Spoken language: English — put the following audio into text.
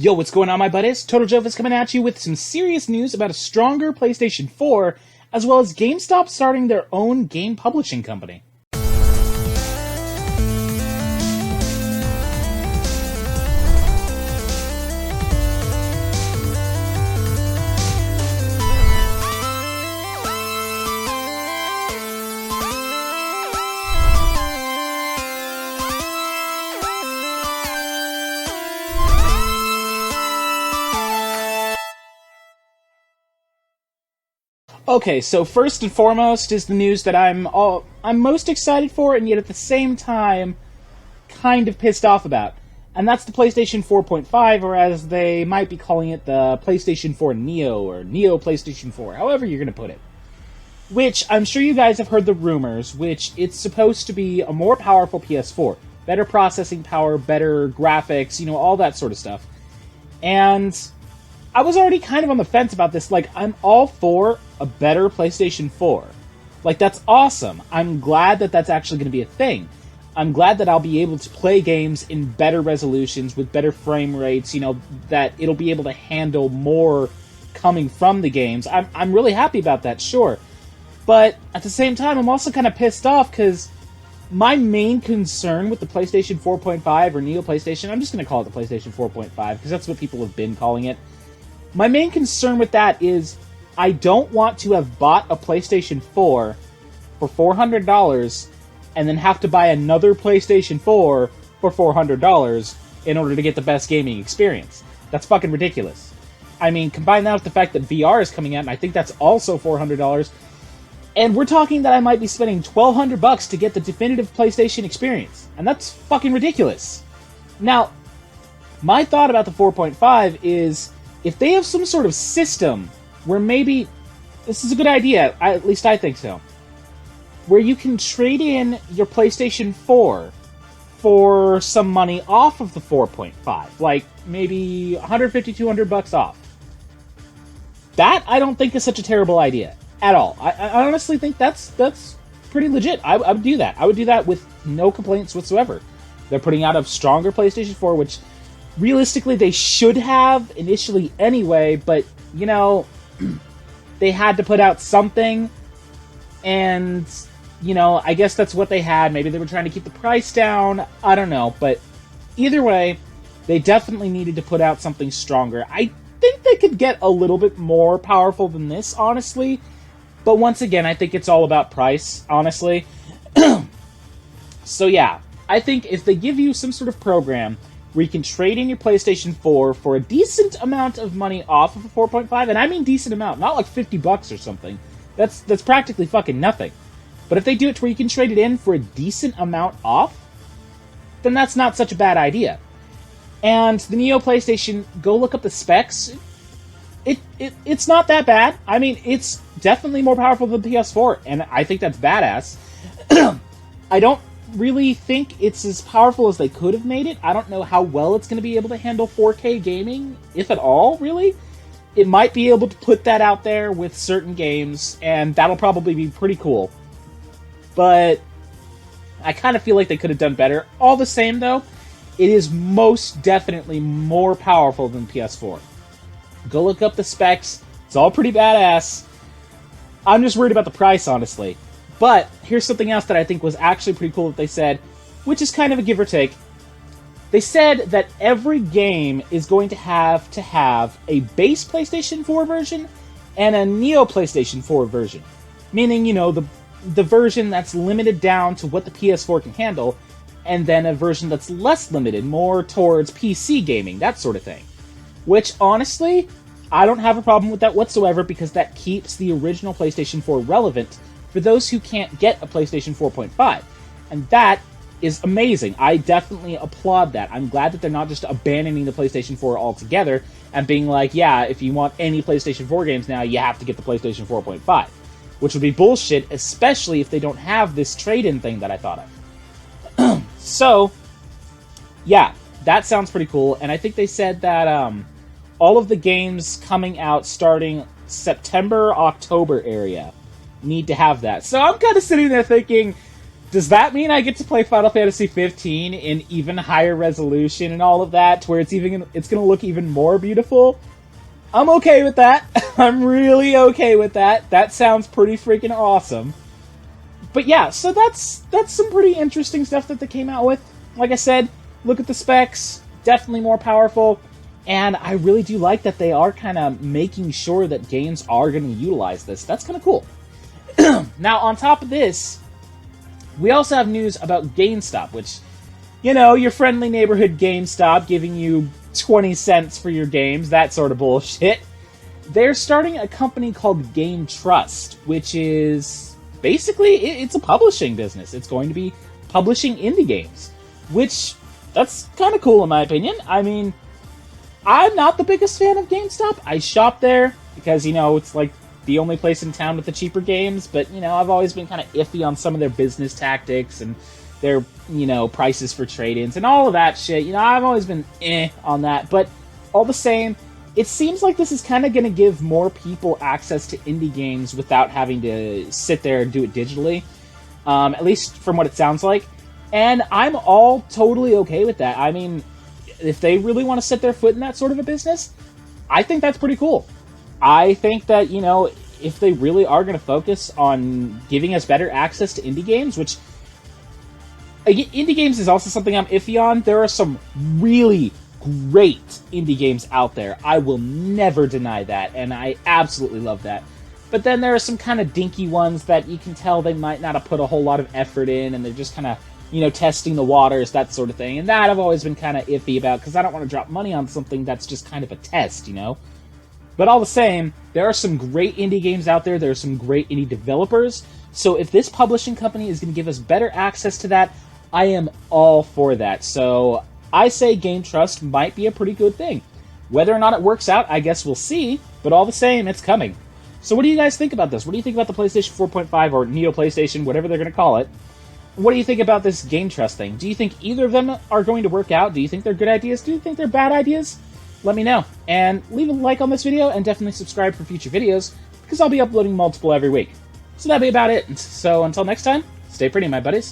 Yo, what's going on, my buddies? TotalJophes coming at you with some serious news about a stronger PlayStation 4, as well as GameStop starting their own game publishing company. Okay, so first and foremost is the news that I'm most excited for, and yet at the same time, kind of pissed off about. And that's the PlayStation 4.5, or as they might be calling it, the PlayStation 4 Neo, or Neo PlayStation 4, however you're going to put it. Which, I'm sure you guys have heard the rumors, which it's supposed to be a more powerful PS4. Better processing power, better graphics, all that sort of stuff. And I was already kind of on the fence about this. I'm all for a better PlayStation 4. That's awesome. I'm glad that that's actually going to be a thing. I'm glad that I'll be able to play games in better resolutions with better frame rates, that it'll be able to handle more coming from the games. I'm really happy about that, sure. But at the same time, I'm also kind of pissed off because my main concern with the PlayStation 4.5 or Neo PlayStation, I'm just going to call it the PlayStation 4.5 because that's what people have been calling it. My main concern with that is I don't want to have bought a PlayStation 4 for $400 and then have to buy another PlayStation 4 for $400 in order to get the best gaming experience. That's fucking ridiculous. I mean, combine that with the fact that VR is coming out, and I think that's also $400, and we're talking that I might be spending $1,200 to get the definitive PlayStation experience, and that's fucking ridiculous. Now, my thought about the 4.5 is, if they have some sort of system where maybe, this is a good idea, at least I think so, where you can trade in your PlayStation 4 for some money off of the 4.5, like maybe $150, $200 off. That I don't think is such a terrible idea at all. I honestly think that's pretty legit. I would do that. I would do that with no complaints whatsoever. They're putting out a stronger PlayStation 4, which realistically, they should have initially anyway, but, they had to put out something, and, I guess that's what they had. Maybe they were trying to keep the price down. I don't know, but either way, they definitely needed to put out something stronger. I think they could get a little bit more powerful than this, honestly, but once again, I think it's all about price, honestly. So yeah, I think if they give you some sort of program where you can trade in your PlayStation 4 for a decent amount of money off of a 4.5, and I mean decent amount, not like $50 or something. That's practically fucking nothing. But if they do it to where you can trade it in for a decent amount off, then that's not such a bad idea. And the Neo PlayStation, go look up the specs. It's not that bad. I mean, it's definitely more powerful than the PS4, and I think that's badass. I don't really think it's as powerful as they could have made it. I don't know how well it's going to be able to handle 4K gaming, if at all, really. It might be able to put that out there with certain games, and that'll probably be pretty cool. But I kind of feel like they could have done better. All the same, though, it is most definitely more powerful than PS4. Go look up the specs. It's all pretty badass. I'm just worried about the price, honestly. But here's something else that I think was actually pretty cool that they said, which is kind of a give or take. They said that every game is going to have a base PlayStation 4 version and a Neo PlayStation 4 version. Meaning, the version that's limited down to what the PS4 can handle, and then a version that's less limited, more towards PC gaming, that sort of thing. Which, honestly, I don't have a problem with that whatsoever, because that keeps the original PlayStation 4 relevant for those who can't get a PlayStation 4.5. And that is amazing. I definitely applaud that. I'm glad that they're not just abandoning the PlayStation 4 altogether and being like, yeah, if you want any PlayStation 4 games now, you have to get the PlayStation 4.5. Which would be bullshit, especially if they don't have this trade-in thing that I thought of. So, yeah, that sounds pretty cool. And I think they said that all of the games coming out starting September, October area need to have that. So I'm kind of sitting there thinking, Does that mean I get to play Final Fantasy 15 in even higher resolution and all of that, to where it's going to look even more beautiful? I'm okay with that. I'm really okay with that. That sounds pretty freaking awesome. But yeah, so that's some pretty interesting stuff that they came out with. Like I said, look at the specs, definitely more powerful, and I really do like that they are kind of making sure that games are going to utilize this. That's kind of cool. Now, on top of this, we also have news about GameStop, which, you know, your friendly neighborhood GameStop giving you 20 cents for your games, that sort of bullshit. They're starting a company called Game Trust, which is basically, it's a publishing business. It's going to be publishing indie games, which, that's kind of cool in my opinion. I mean, I'm not the biggest fan of GameStop. I shop there because, you know, it's like the only place in town with the cheaper games, but, you know, I've always been kind of iffy on some of their business tactics and their, you know, prices for trade-ins and all of that shit. You know, I've always been on that, but all the same, it seems like this is kind of going to give more people access to indie games without having to sit there and do it digitally, at least from what it sounds like, and I'm all totally okay with that. I mean, if they really want to set their foot in that sort of a business, I think that's pretty cool. I think that, you know, if they really are going to focus on giving us better access to indie games, which, indie games is also something I'm iffy on. There are some really great indie games out there. I will never deny that, and I absolutely love that. But then there are some kind of dinky ones that you can tell they might not have put a whole lot of effort in, and they're just kind of, you know, testing the waters, that sort of thing. And that I've always been kind of iffy about, because I don't want to drop money on something that's just kind of a test, you know? But all the same, there are some great indie games out there. There are some great indie developers. So if this publishing company is going to give us better access to that, I am all for that. So I say Game Trust might be a pretty good thing. Whether or not it works out, I guess we'll see. But all the same, it's coming. So what do you guys think about this? What do you think about the PlayStation 4.5 or Neo PlayStation, whatever they're going to call it? What do you think about this Game Trust thing? Do you think either of them are going to work out? Do you think they're good ideas? Do you think they're bad ideas? Let me know. And leave a like on this video and definitely subscribe for future videos, because I'll be uploading multiple every week. So that'll be about it. So until next time, stay pretty, my buddies.